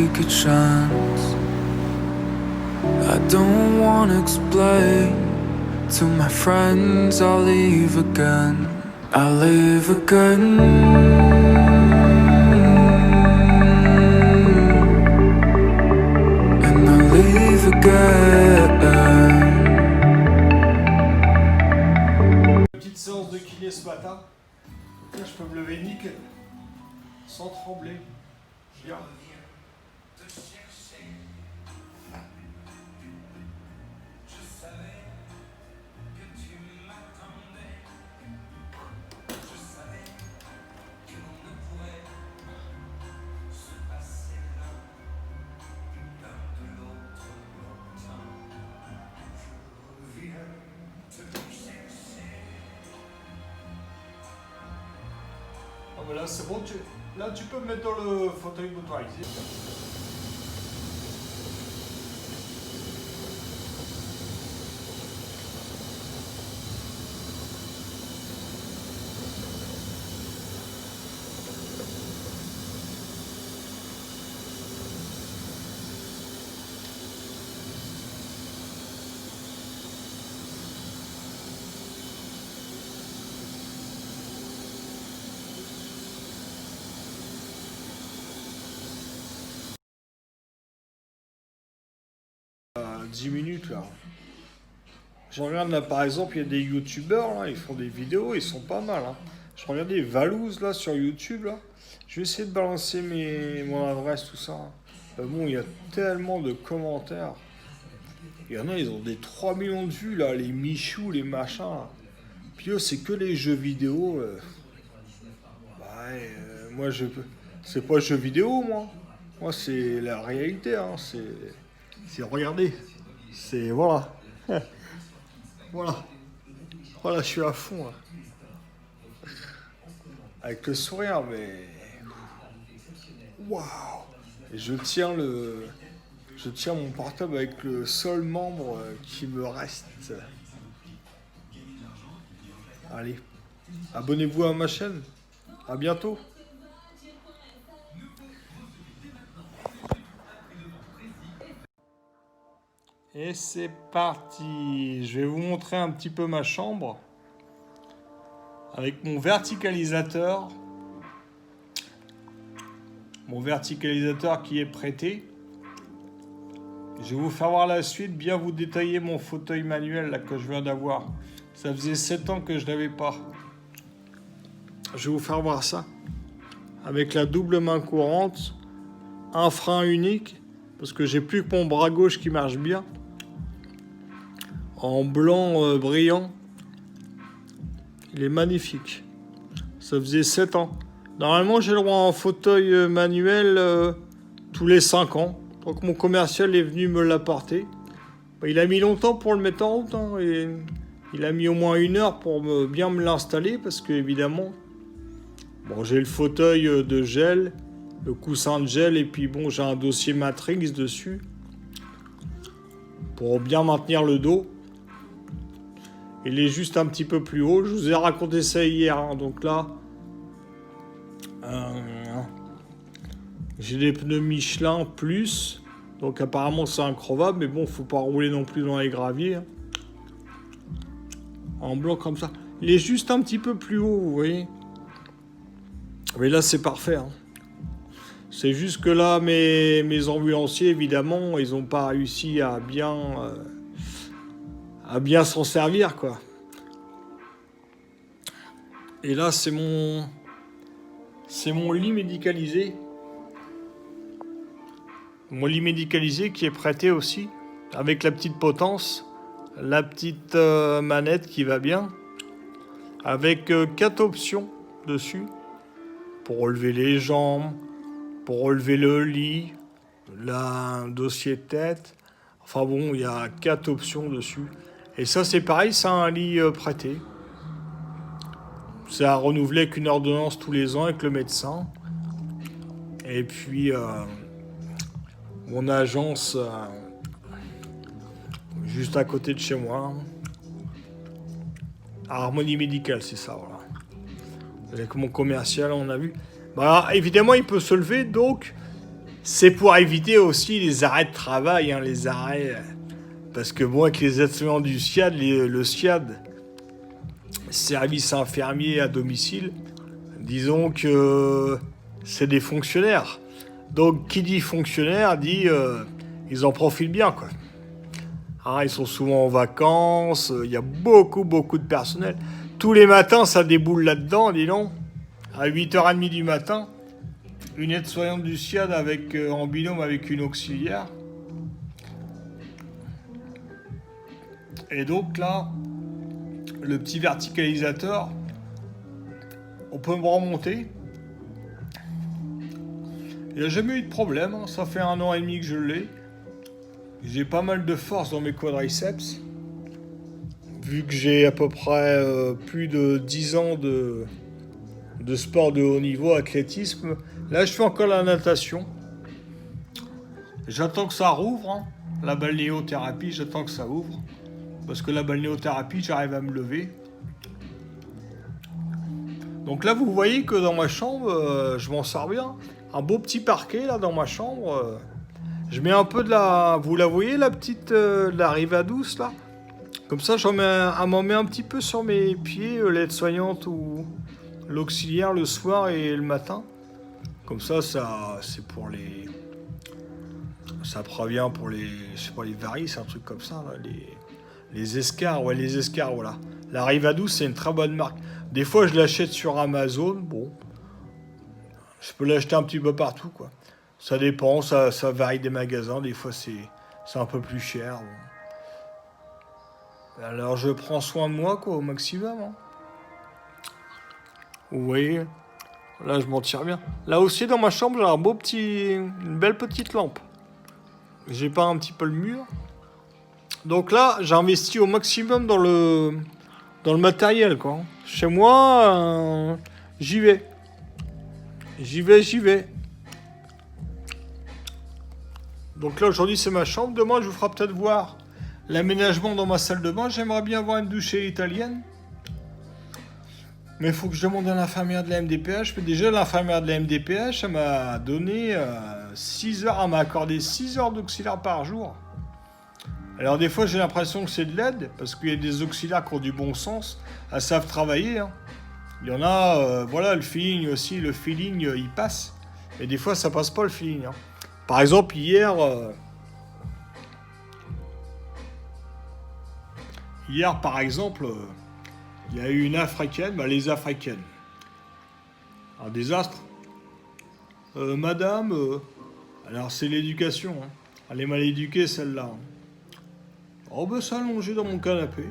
take a chance. I don't wanna explain to my friends I'll leave again. I'll leave again. And I'll leave again. Petite séance de kiné ce matin. Donc là, je peux me lever nickel, sans trembler. Bien. Ah bah là c'est bon, là tu peux me mettre dans le fauteuil motorisé. À 10 minutes là. Je regarde là par exemple, il y a des youtubeurs là, ils font des vidéos, ils sont pas mal. Hein. Je regardais Valouz là sur YouTube là. Je vais essayer de balancer mon adresse, tout ça. Hein. Bon, il y a tellement de commentaires. Il y en a, ils ont des 3 millions de vues là, les Michou, les machins. Là. Puis eux, c'est que les jeux vidéo. Moi, c'est pas jeux vidéo, moi. Moi, c'est la réalité. Hein. C'est regarder. C'est voilà. Voilà. Voilà, je suis à fond. Là. Avec le sourire, mais. Waouh! Et je tiens mon portable avec le seul membre qui me reste. Allez, abonnez-vous à ma chaîne. À bientôt. Et c'est parti. Je vais vous montrer un petit peu ma chambre avec mon verticalisateur. Mon verticalisateur qui est prêté. Je vais vous faire voir la suite, bien vous détailler mon fauteuil manuel là, que je viens d'avoir. Ça faisait 7 ans que je l'avais pas. Je vais vous faire voir ça. Avec la double main courante, un frein unique, parce que j'ai plus que mon bras gauche qui marche bien. En blanc brillant. Il est magnifique. Ça faisait 7 ans. Normalement, j'ai le droit à un fauteuil manuel tous les 5 ans. Donc mon commercial est venu me l'apporter. Il a mis longtemps pour le mettre en route. Hein, et il a mis au moins 1 heure pour bien me l'installer. Parce que évidemment, bon, j'ai le fauteuil de gel, le coussin de gel. Et puis bon, j'ai un dossier Matrix dessus. Pour bien maintenir le dos. Il est juste un petit peu plus haut. Je vous ai raconté ça hier. Hein, donc là... j'ai des pneus Michelin plus, donc apparemment c'est increvable, mais bon, faut pas rouler non plus dans les graviers. Hein. En blanc comme ça. Il est juste un petit peu plus haut, vous voyez. Mais là c'est parfait. Hein. C'est juste que là, mes ambulanciers, évidemment, ils n'ont pas réussi à bien s'en servir, quoi. Et là, c'est mon lit médicalisé. Mon lit médicalisé qui est prêté aussi, avec la petite potence, la petite manette qui va bien, avec 4 options dessus, pour relever les jambes, pour relever le lit, un dossier de tête. Enfin bon, il y a 4 options dessus. Et ça, c'est pareil, c'est un lit prêté. C'est à renouveler avec une ordonnance tous les ans avec le médecin. Et puis, mon agence, juste à côté de chez moi. Harmonie médicale, c'est ça, voilà. Avec mon commercial, on a vu. Bah, évidemment, il peut se lever, donc C'est pour éviter aussi les arrêts de travail, hein, les arrêts. Parce que bon, avec les aides-soignants du SIAD, le SIAD, service infirmier à domicile, disons que c'est des fonctionnaires. Donc, qui dit fonctionnaire dit ils en profitent bien, quoi. Hein, ils sont souvent en vacances, il y a beaucoup de personnel. Tous les matins, ça déboule là-dedans, dis donc. À 8h30 du matin, une aide-soignante du SIAD en binôme avec une auxiliaire. Et donc là, le petit verticalisateur, on peut me remonter. Il n'y a jamais eu de problème, hein. Ça fait 1 an et demi que je l'ai. J'ai pas mal de force dans mes quadriceps. Vu que j'ai à peu près plus de 10 ans de sport de haut niveau, athlétisme. Là, je fais encore la natation. J'attends que ça rouvre, hein. La balnéothérapie, j'attends que ça ouvre. Parce que la balnéothérapie, j'arrive à me lever. Donc là, vous voyez que dans ma chambre, je m'en sors bien. Un beau petit parquet, là, dans ma chambre. Je mets un peu de la... Vous la voyez, la petite... la riva douce, là? Comme ça, elle m'en met un petit peu sur mes pieds, l'aide-soignante ou l'auxiliaire le soir et le matin. Comme ça, c'est pour les... Ça prévient pour les... Je sais pas, les varices, un truc comme ça, là, les escarres, ouais, les escarres, voilà. La riva douce, c'est une très bonne marque. Des fois, je l'achète sur Amazon, bon. Je peux l'acheter un petit peu partout, quoi. Ça dépend, ça varie des magasins. Des fois, c'est un peu plus cher. Bon. Alors, je prends soin de moi, quoi, au maximum. Hein. Vous voyez, là, je m'en tire bien. Là aussi, dans ma chambre, j'ai une belle petite lampe. J'ai pas un petit peu le mur. Donc là, j'ai investi au maximum dans le matériel, quoi. Chez moi, j'y vais. J'y vais. Donc là, aujourd'hui, c'est ma chambre. Demain, je vous ferai peut-être voir l'aménagement dans ma salle de bain. J'aimerais bien avoir une douche italienne. Mais il faut que je demande à l'infirmière de la MDPH. Mais déjà, l'infirmière de la MDPH, elle m'a donné 6 heures. Elle m'a accordé 6 heures d'auxiliaire par jour. Alors des fois, j'ai l'impression que c'est de l'aide. Parce qu'il y a des auxiliaires qui ont du bon sens. Elles savent travailler. Hein. Il y en a, voilà, le feeling aussi. Le feeling, il passe. Et des fois, ça passe pas le feeling. Hein. Par exemple, hier, par exemple, il y a eu une Africaine, les Africaines. Un désastre. Madame, alors c'est l'éducation. Hein. Elle est mal éduquée, celle-là. Hein. Oh, ben, s'allonger dans mon canapé.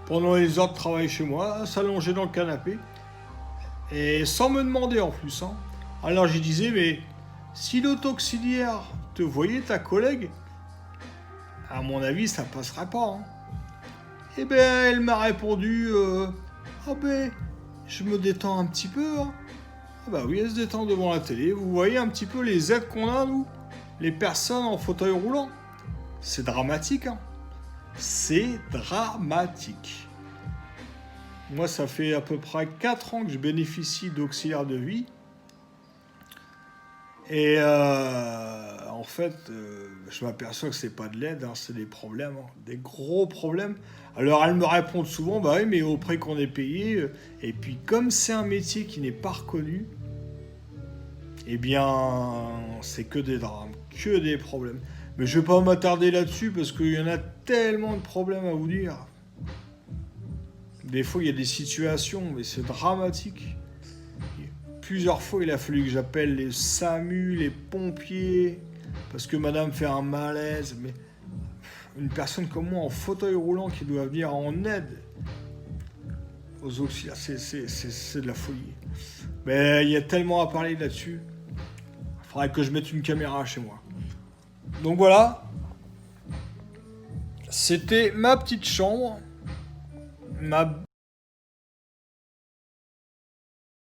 Pendant les heures de travail chez moi, s'allonger dans le canapé. Et sans me demander en plus. Hein. Alors, je disais, mais... Si l'autre auxiliaire te voyait, ta collègue, à mon avis, ça passerait pas. Hein. Eh ben, elle m'a répondu, ah ben, je me détends un petit peu. Hein. Ah bah oui, elle se détend devant la télé. Vous voyez un petit peu les aides qu'on a, nous, les personnes en fauteuil roulant. C'est dramatique, hein. C'est dramatique. Moi, ça fait à peu près 4 ans que je bénéficie d'auxiliaires de vie. Et en fait, je m'aperçois que c'est pas de l'aide, hein, c'est des problèmes, hein, des gros problèmes. Alors elles me répondent souvent, bah oui, mais au prix qu'on est payé, et puis comme c'est un métier qui n'est pas reconnu, eh bien, c'est que des drames, que des problèmes. Mais je vais pas m'attarder là-dessus parce qu'il y en a tellement de problèmes à vous dire. Des fois, il y a des situations, mais c'est dramatique. Plusieurs fois, il a fallu que j'appelle les SAMU, les pompiers, parce que madame fait un malaise. Mais une personne comme moi en fauteuil roulant qui doit venir en aide aux auxiliaires, c'est de la folie. Mais il y a tellement à parler là-dessus. Il faudrait que je mette une caméra chez moi. Donc voilà. C'était ma petite chambre. Ma